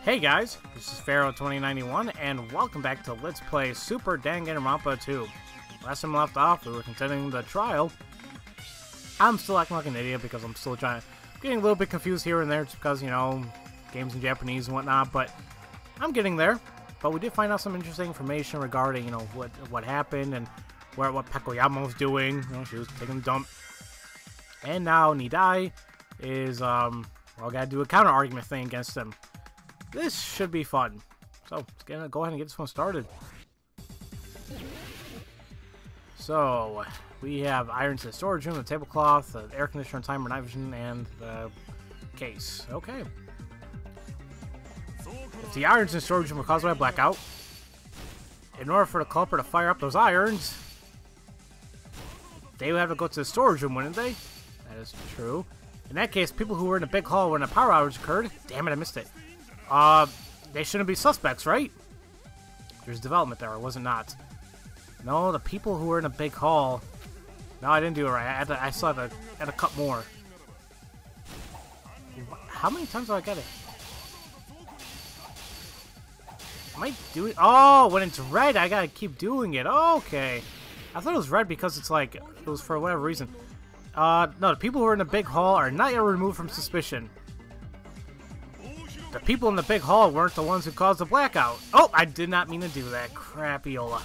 Hey guys, this is Pharaoh 2091, and welcome back to Let's Play Super Danganronpa 2. Last time we left off, we were continuing the trial. I'm still acting like an idiot because I'm still getting a little bit confused here and there just because, you know, games in Japanese and whatnot, but I'm getting there. But we did find out some interesting information regarding, you know, what happened and what Pekoyama was doing. You know, she was taking a dump. And now Nidai is, well, gotta do a counter-argument thing against him. This should be fun. So, let's go ahead and get this one started. So, we have irons in the storage room, the tablecloth, the air conditioner, timer, night vision, and the case. Okay. If the irons in the storage room were caused by a blackout, in order for the culprit to fire up those irons, they would have to go to the storage room, wouldn't they? That is true. In that case, people who were in the big hall when a power outage occurred, damn it, I missed it. They shouldn't be suspects, right? There's development there, was it not? No, the people who were in a big hall. No, I didn't do it right. I still had to cut more. How many times do I get it? Am I doing? Oh, when it's red, I gotta keep doing it. Okay. I thought it was red because it's like it was for whatever reason. No, the people who are in the big hall are not yet removed from suspicion. The people in the big hall weren't the ones who caused the blackout. Oh, I did not mean to do that. Crapiola.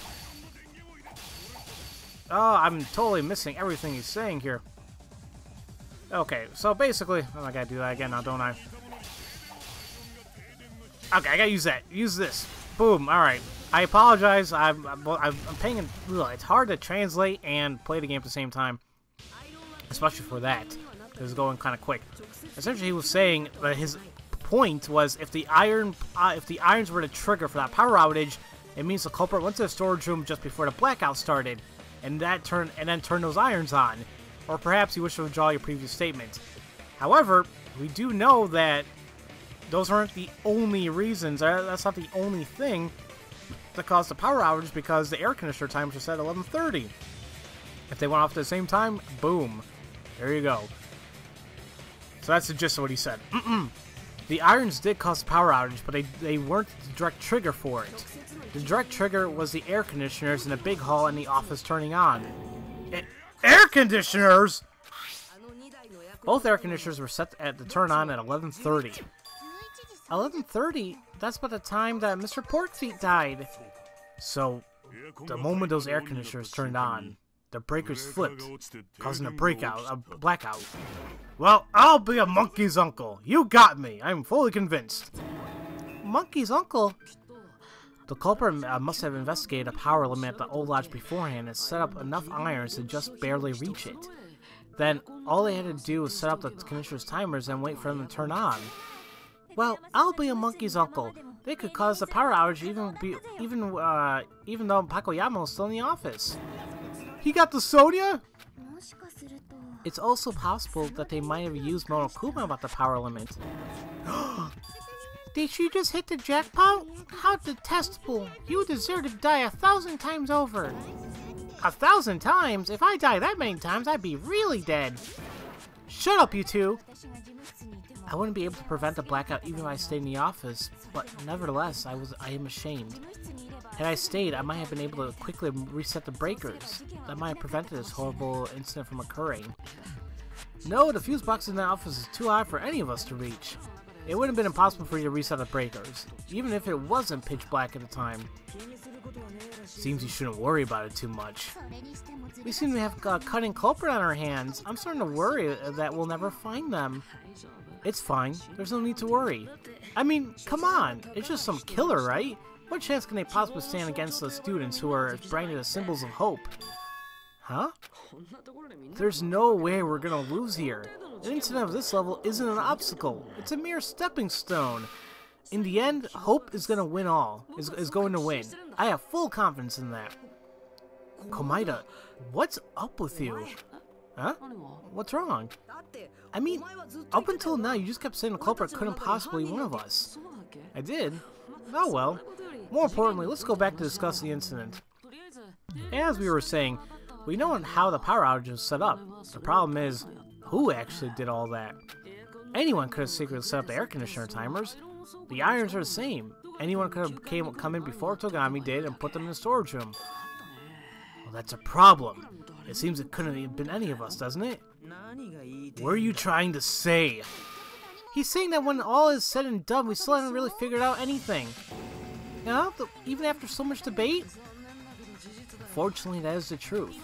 Oh, I'm totally missing everything he's saying here. Okay, so basically... Oh, I gotta do that again now, don't I? Okay, I gotta use that. Use this. Boom. Alright. I apologize. I'm paying... Ugh, it's hard to translate and play the game at the same time. Especially for that. Because it's going kind of quick. Essentially, he was saying that his... point was if the irons were the trigger for that power outage, it means the culprit went to the storage room just before the blackout started, and then turned those irons on. Or perhaps you wish to withdraw your previous statement. However, we do know that those aren't the only reasons. That's not the only thing that caused the power outage, because the air conditioner times were set at 11:30. If they went off at the same time, boom, there you go. So that's the gist of what he said. The irons did cause the power outage, but they weren't the direct trigger for it. The direct trigger was the air conditioners in the big hall and the office turning on. Air conditioners?! Both air conditioners were set to turn on at 11:30. 11:30? That's about the time that Mr. Porkfeet died. So, the moment those air conditioners turned on, the breakers flipped, causing a blackout. Well, I'll be a monkey's uncle. You got me. I'm fully convinced. Monkey's uncle? The culprit must have investigated a power limit at the old lodge beforehand and set up enough irons to just barely reach it. Then, all they had to do was set up the conditioner's timers and wait for them to turn on. Well, I'll be a monkey's uncle. They could cause the power outage even though Pekoyama was still in the office. He got the soda? It's also possible that they might have used Monokuma about the power limit. Did she just hit the jackpot? How detestable! You deserve to die 1,000 times over. 1,000 times? If I die that many times, I'd be really dead. Shut up, you two! I wouldn't be able to prevent the blackout even if I stayed in the office, but nevertheless, I am ashamed. Had I stayed, I might have been able to quickly reset the breakers. That might have prevented this horrible incident from occurring. No, the fuse box in the office is too high for any of us to reach. It would have been impossible for you to reset the breakers, even if it wasn't pitch black at the time. Seems you shouldn't worry about it too much. We seem to have a cutting culprit on our hands. I'm starting to worry that we'll never find them. It's fine. There's no need to worry. I mean, come on. It's just some killer, right? What chance can they possibly stand against the students who are branded as symbols of hope? Huh? There's no way we're gonna lose here. An incident of this level isn't an obstacle. It's a mere stepping stone. In the end, hope is gonna win is going to win. I have full confidence in that. Komaeda, what's up with you? Huh? What's wrong? I mean, up until now, you just kept saying the culprit couldn't possibly be one of us. I did? Oh well. More importantly, let's go back to discuss the incident. As we were saying, we know how the power outage was set up. The problem is, who actually did all that? Anyone could have secretly set up the air conditioner timers. The irons are the same. Anyone could have come in before Togami did and put them in the storage room. Well, that's a problem. It seems it couldn't have been any of us, doesn't it? What are you trying to say? He's saying that when all is said and done, we still haven't really figured out anything. You know, even after so much debate? Fortunately, that is the truth.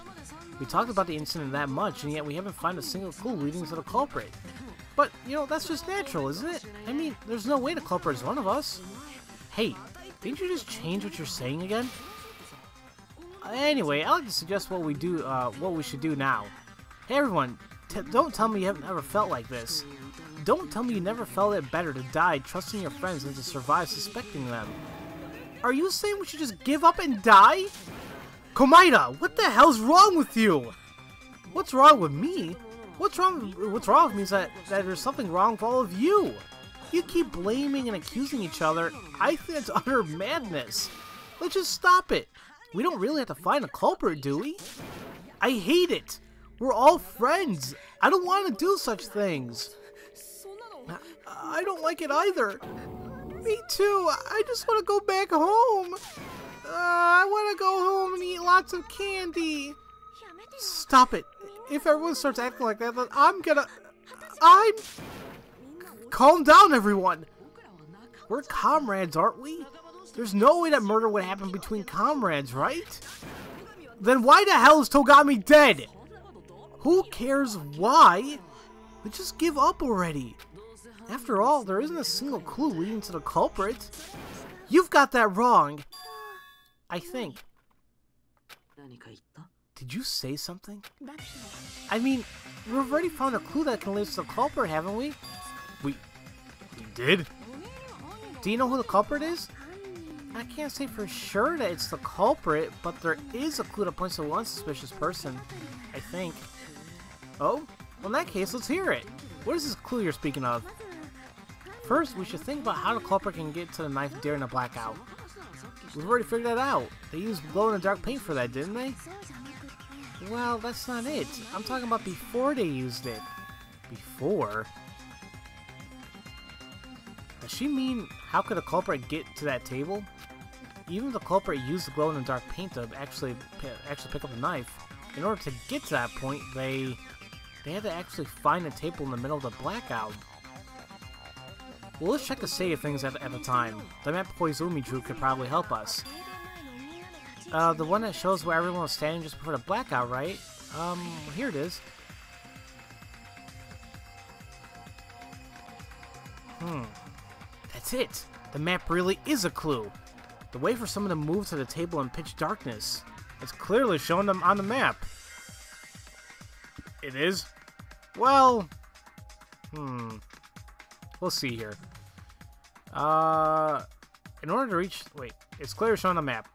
We talked about the incident that much, and yet we haven't found a single clue leading to the culprit. But, you know, that's just natural, isn't it? I mean, there's no way the culprit is one of us. Hey, didn't you just change what you're saying again? Anyway, I'd like to suggest what we should do now. Hey everyone, don't tell me you haven't ever felt like this. Don't tell me you never felt it better to die trusting your friends than to survive suspecting them. Are you saying we should just give up and die? Komaeda, what the hell's wrong with you? What's wrong with me? What's wrong with me is that there's something wrong with all of you. You keep blaming and accusing each other. I think it's utter madness. Let's just stop it. We don't really have to find a culprit, do we? I hate it. We're all friends. I don't want to do such things. I don't like it either. Me too. I just want to go back home. I want to go home and eat lots of candy. Stop it. If everyone starts acting like that, then Calm down, everyone. We're comrades, aren't we? There's no way that murder would happen between comrades, right? Then why the hell is Togami dead? Who cares why? We just give up already. After all, there isn't a single clue leading to the culprit. You've got that wrong. I think. Did you say something? I mean, we've already found a clue that can lead to the culprit, haven't we? We did? Do you know who the culprit is? I can't say for sure that it's the culprit, but there is a clue that points to one suspicious person, I think. Oh? Well, in that case, let's hear it. What is this clue you're speaking of? First, we should think about how the culprit can get to the knife during the blackout. We've already figured that out. They used glow-in-the-dark paint for that, didn't they? Well, that's not it. I'm talking about before they used it. Before? Does she mean, how could a culprit get to that table? Even if the culprit used the glow-in-the-dark paint to actually pick up the knife, in order to get to that point, they had to actually find a table in the middle of the blackout. Well, let's check the state of things at the time. The map Koizumi drew could probably help us. The one that shows where everyone was standing just before the blackout, right? Here it is. That's it! The map really is a clue! The way for someone to move to the table in pitch darkness. It's clearly shown them on the map. It is? Well... We'll see here. In order to reach... Wait, it's clearly shown on the map.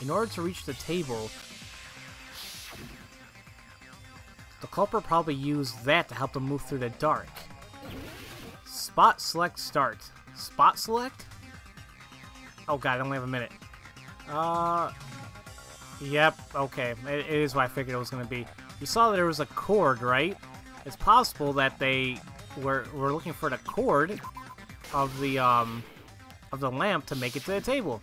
In order to reach the table, the culprit probably used that to help them move through the dark. Spot select start. Spot select? Oh god, I only have a minute. Yep, okay. It is what I figured it was going to be. You saw that there was a cord, right? It's possible that they were looking for the cord of the lamp to make it to the table.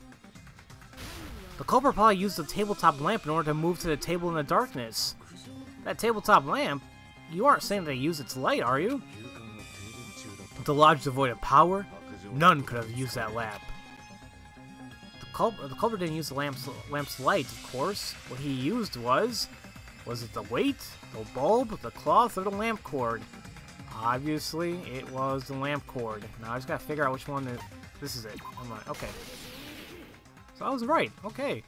The culprit probably used the tabletop lamp in order to move to the table in the darkness. That tabletop lamp? You aren't saying they used its light, are you? The lodge devoid of power? None could have used that lamp. The culprit didn't use the lamp's light, of course. What he used was it the weight, the bulb, the cloth, or the lamp cord? Obviously, it was the lamp cord. Now I just gotta figure out which one this is it. Okay. So I was right. Okay.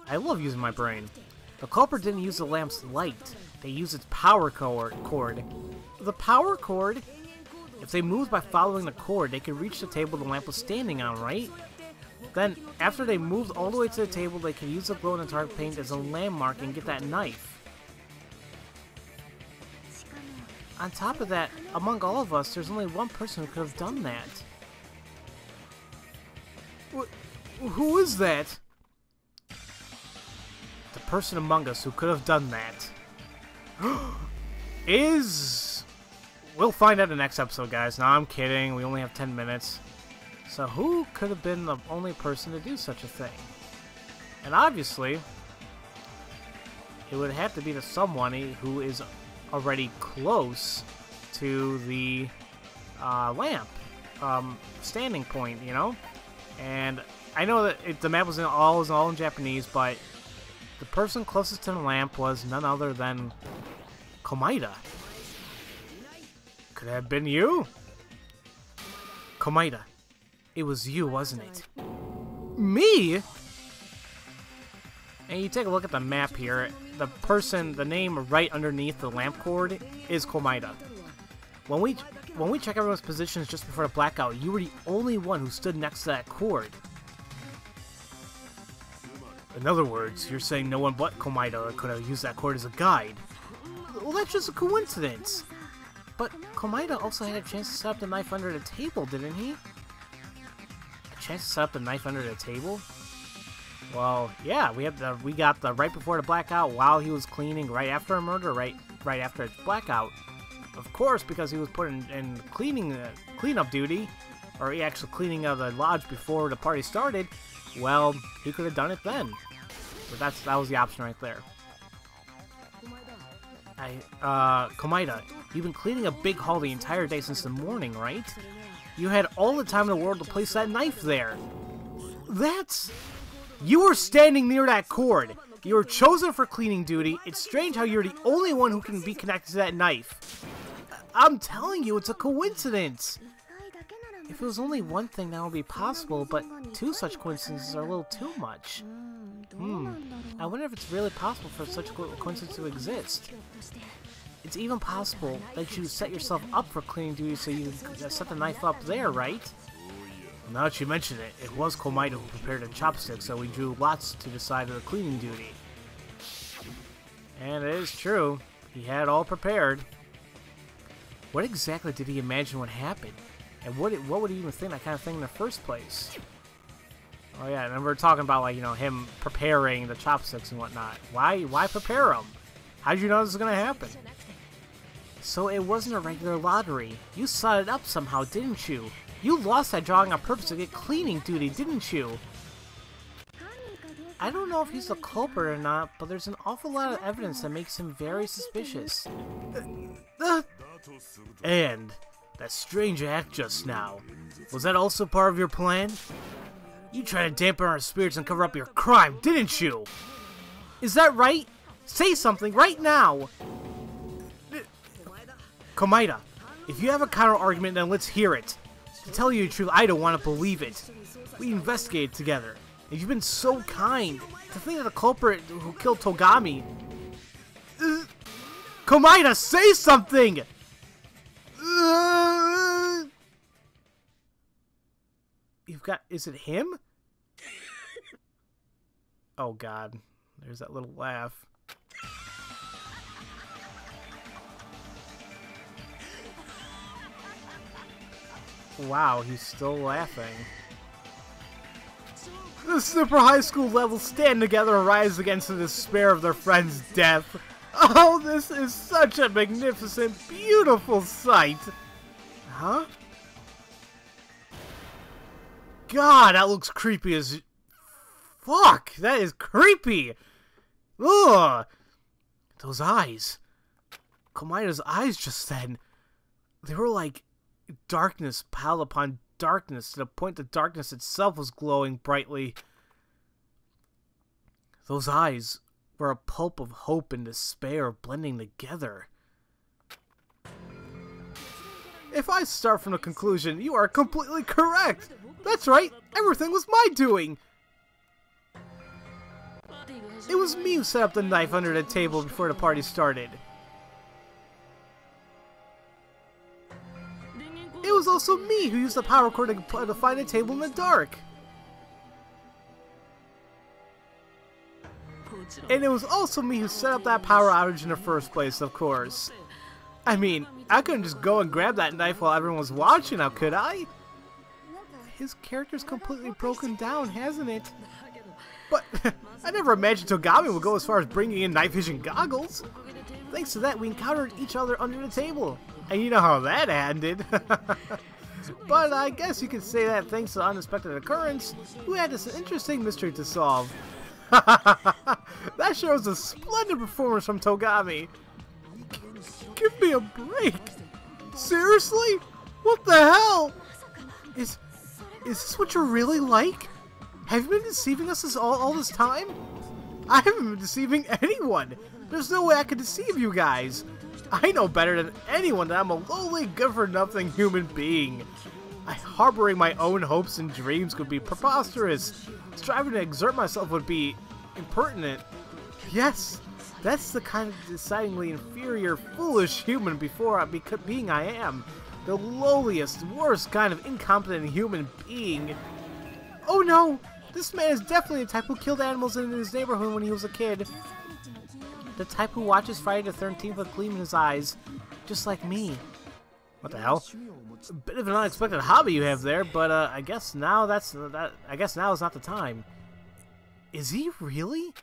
I love using my brain. The culprit didn't use the lamp's light. They used its power cord. The power cord? If they moved by following the cord, they could reach the table the lamp was standing on, right? Then, after they moved all the way to the table, they could use the glow-in-the-dark paint as a landmark and get that knife. On top of that, among all of us, there's only one person who could have done that. Who is that? The person among us who could have done that is we'll find out in the next episode, guys. No, I'm kidding. We only have 10 minutes. So who could have been the only person to do such a thing? And obviously, it would have to be to someone who is already close to the lamp standing point, you know? And I know that the map was all in Japanese, but the person closest to the lamp was none other than Komaeda. Could it have been you? Komaeda, it was you, wasn't it? Me? And you take a look at the map here, the name right underneath the lamp cord is Komaeda. When we check everyone's positions just before the blackout, you were the only one who stood next to that cord. In other words, you're saying no one but Komaeda could have used that cord as a guide. Well, that's just a coincidence. But Komaeda also had a chance to set up the knife under the table, didn't he? A chance to set up the knife under the table? Well, yeah, we got the right before the blackout while he was cleaning, right after a murder, right after its blackout. Of course, because he was put in cleanup duty, or actually cleaning of the lodge before the party started. Well, he could have done it then. But that was the option right there. Komaeda, you've been cleaning a big hall the entire day since the morning, right? You had all the time in the world to place that knife there. You were standing near that cord. You were chosen for cleaning duty. It's strange how you're the only one who can be connected to that knife. I'm telling you, it's a coincidence. If it was only one thing, that would be possible, but two such coincidences are a little too much. I wonder if it's really possible for such a coincidence to exist. It's even possible that you set yourself up for cleaning duty so you can set the knife up there, right? Now that you mention it, it was Komaeda who prepared the chopstick, so we drew lots to decide the cleaning duty. And it is true, he had it all prepared. What exactly did he imagine would happen? And what would he even think that kind of thing in the first place? Oh yeah, and we're talking about, like, you know, him preparing the chopsticks and whatnot. Why prepare them? How did you know this was gonna happen? So it wasn't a regular lottery. You set it up somehow, didn't you? You lost that drawing on purpose to get cleaning duty, didn't you? I don't know if he's the culprit or not, but there's an awful lot of evidence that makes him very suspicious. And that strange act just now, was that also part of your plan? You tried to dampen our spirits and cover up your crime, didn't you? Is that right? Say something right now! Komaeda, if you have a counter-argument, then let's hear it. To tell you the truth, I don't want to believe it. We investigated together, and you've been so kind. To think that the culprit who killed Togami... Komaeda, say something! Is it him? Oh god, there's that little laugh. Wow, he's still laughing. The super high school levels stand together and rise against the despair of their friend's death. Oh, this is such a magnificent, beautiful sight. Huh? God, that looks creepy as... Fuck, that is creepy. Ugh. Those eyes. Komaeda's eyes just then. They were like darkness piled upon darkness to the point that darkness itself was glowing brightly. Those eyes were a pulp of hope and despair blending together. If I start from the conclusion, you are completely correct. That's right, everything was my doing. It was me who set up the knife under the table before the party started. It was also me who used the power cord to find a table in the dark. And it was also me who set up that power outage in the first place, of course. I mean, I couldn't just go and grab that knife while everyone was watching now, could I? His character's completely broken down, hasn't it? But I never imagined Togami would go as far as bringing in night vision goggles. Thanks to that, we encountered each other under the table. And you know how that ended. But I guess you could say that thanks to the unexpected occurrence, we had this interesting mystery to solve. That shows a splendid performance from Togami. Give me a break. Seriously? What the hell? Is this what you're really like? Have you been deceiving us all this time? I haven't been deceiving anyone. There's no way I could deceive you guys. I know better than anyone that I'm a lowly, good-for-nothing human being. Harboring my own hopes and dreams could be preposterous. Striving to exert myself would be impertinent. Yes, that's the kind of decidedly inferior, foolish human being I am. The lowliest, worst kind of incompetent human being. Oh no! This man is definitely the type who killed animals in his neighborhood when he was a kid. The type who watches Friday the 13th with gleam in his eyes. Just like me. What the hell? A bit of an unexpected hobby you have there, but I guess now is not the time. Is he really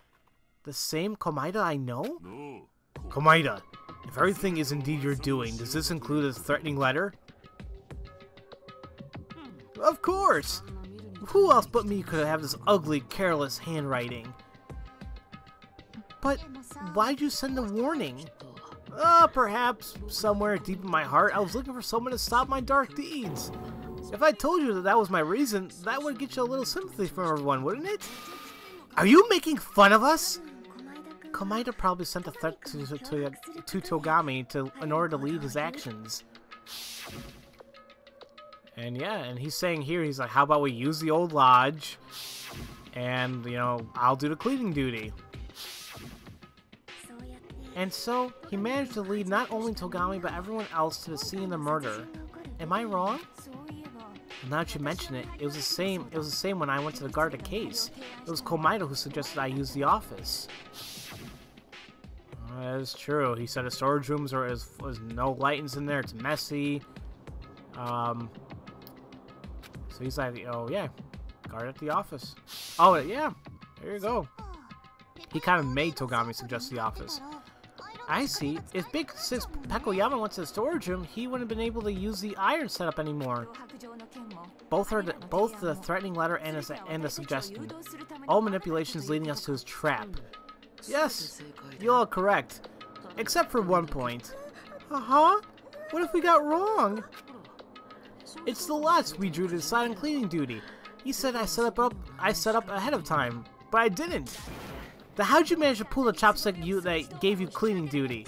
the same Komaeda I know? No. Komaeda, if everything is indeed your doing, does this include a threatening letter? Of course! Who else but me could have this ugly, careless handwriting? But why'd you send a warning? Perhaps somewhere deep in my heart, I was looking for someone to stop my dark deeds. If I told you that was my reason, that would get you a little sympathy from everyone, wouldn't it? Are you making fun of us? Komaeda probably sent a threat to Togami in order to lead his actions. And yeah, and he's saying here, he's like, how about we use the old lodge, and, you know, I'll do the cleaning duty. And so, he managed to lead not only Togami, but everyone else to the scene of the murder. Am I wrong? Now that you mention it, it was the same when I went to the guard the case. It was Komaeda who suggested I use the office. That is true. He said the storage rooms was no lightings in there, it's messy. So he's like, oh yeah, guard at the office. Oh yeah, there you go. He kind of made Togami suggest the office. I see. If Big Sis Pekoyama went to the storage room, he wouldn't have been able to use the iron setup anymore. Both the threatening letter and the suggestion. All manipulations leading us to his trap. Yes, you're all correct. Except for one point. Uh-huh? What if we got wrong? It's the lots we drew to decide on cleaning duty. He said I set up ahead of time, but I didn't. Then how'd you manage to pull the chopstick that gave you cleaning duty?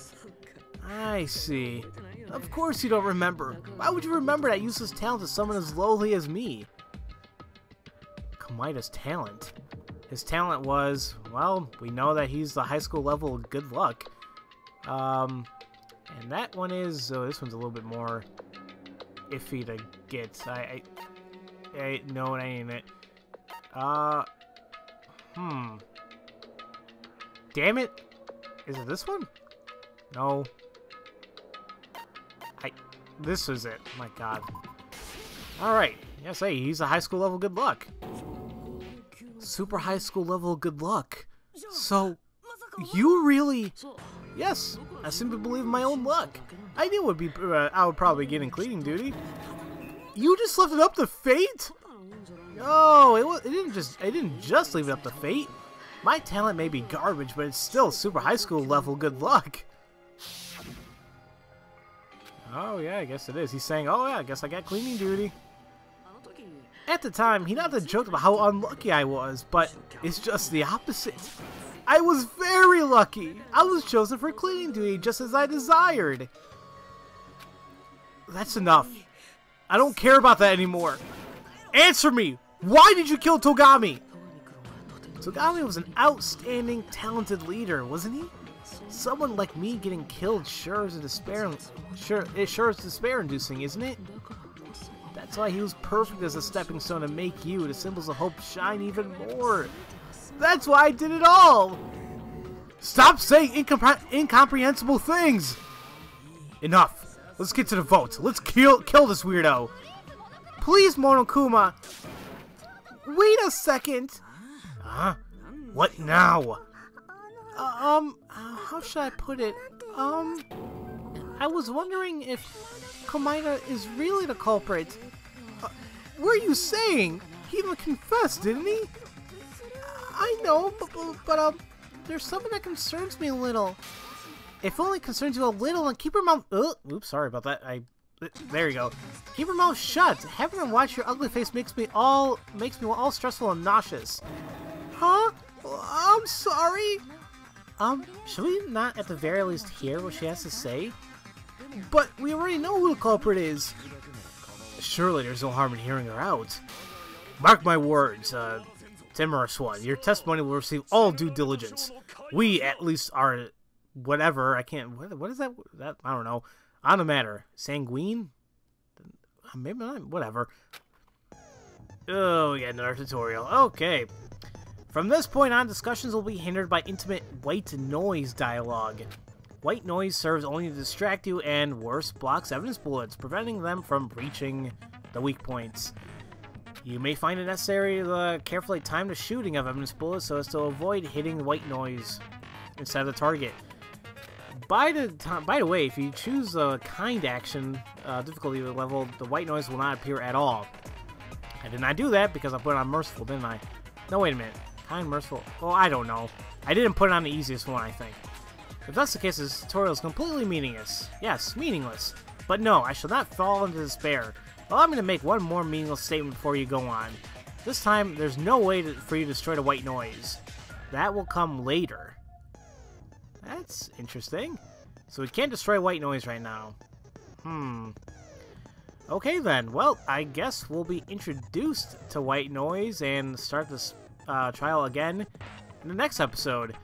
I see. Of course you don't remember. Why would you remember that useless talent to someone as lowly as me? Komaeda's talent. His talent was, well, we know that he's the high school level of good luck. And that one is, this one's a little bit more iffy to get. No, it ain't it. Damn it! Is it this one? No. This was it. My god. Alright. Yes, hey, he's a high school level good luck. Super high school level good luck. So, you really... Yes, I simply believe in my own luck. I knew I would probably get in cleaning duty. You just left it up to fate? No, it didn't just leave it up to fate. My talent may be garbage, but it's still super high school level good luck. Oh yeah, I guess it is. He's saying, oh yeah, I guess I got cleaning duty. At the time, he not only joked about how unlucky I was, but it's just the opposite. I was very lucky. I was chosen for cleaning duty just as I desired. That's enough. I don't care about that anymore. Answer me! Why did you kill Togami? Togami was an outstanding, talented leader, wasn't he? Someone like me getting killed sure is despair-inducing, isn't it? That's why he was perfect as a stepping stone to make you, the symbols of hope, shine even more. That's why I did it all! Stop saying incomprehensible things! Enough. Let's get to the vote. Let's kill this weirdo. Please, Monokuma. Wait a second. Huh? What now? How should I put it? I was wondering if Komaeda is really the culprit. What are you saying? He even confessed, didn't he? I know, but there's something that concerns me a little. If it only concerns you a little, then keep your mouth... oops, sorry about that. There you go. Keep your mouth shut. Having them watch your ugly face makes me all stressful and nauseous. Huh? I'm sorry. Should we not at the very least hear what she has to say? But we already know who the culprit is. Surely there's no harm in hearing her out. Mark my words, timorous one. Your testimony will receive all due diligence. We, at least, are... whatever, I can't... What is that? I don't know. On the matter. Sanguine? Maybe not. Whatever. Oh, yeah, another tutorial. Okay. From this point on, discussions will be hindered by intimate white noise dialogue. White noise serves only to distract you and, worse, blocks evidence bullets, preventing them from reaching the weak points. You may find it necessary to carefully time the shooting of evidence bullets so as to avoid hitting the white noise instead of the target. By the way, if you choose the kind action difficulty level, the white noise will not appear at all. I did not do that because I put it on merciful, didn't I? No, wait a minute. Kind, merciful. Well, I don't know. I didn't put it on the easiest one, I think. If that's the case, this tutorial is completely meaningless. Yes, meaningless. But no, I shall not fall into despair. Allow me to make one more meaningless statement before you go on. This time, there's no way for you to destroy the white noise. That will come later. That's interesting. So we can't destroy white noise right now. Okay then. Well, I guess we'll be introduced to white noise and start this trial again in the next episode.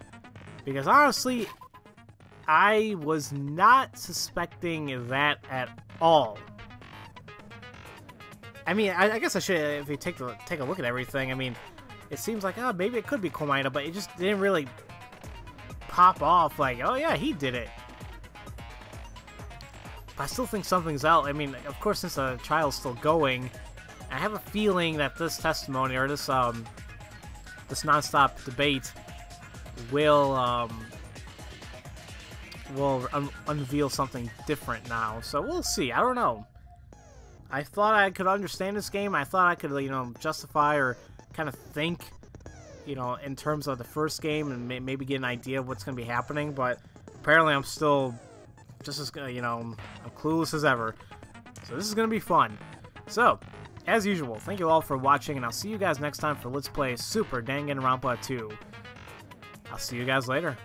Because honestly, I was not suspecting that at all. I mean, I guess I should, if we take a look at everything, I mean, it seems like, oh, maybe it could be Komaeda, but it just didn't really pop off like, oh yeah, he did it. But I still think something's out. I mean, of course, since the trial's still going, I have a feeling that this testimony, or this non-stop debate will unveil something different now. So we'll see. I don't know. I thought I could understand this game. I thought I could, you know, justify or kind of think, you know, in terms of the first game and maybe get an idea of what's going to be happening. But apparently I'm still just as, you know, I'm clueless as ever. So this is going to be fun. So, as usual, thank you all for watching, and I'll see you guys next time for Let's Play Super Danganronpa 2. I'll see you guys later.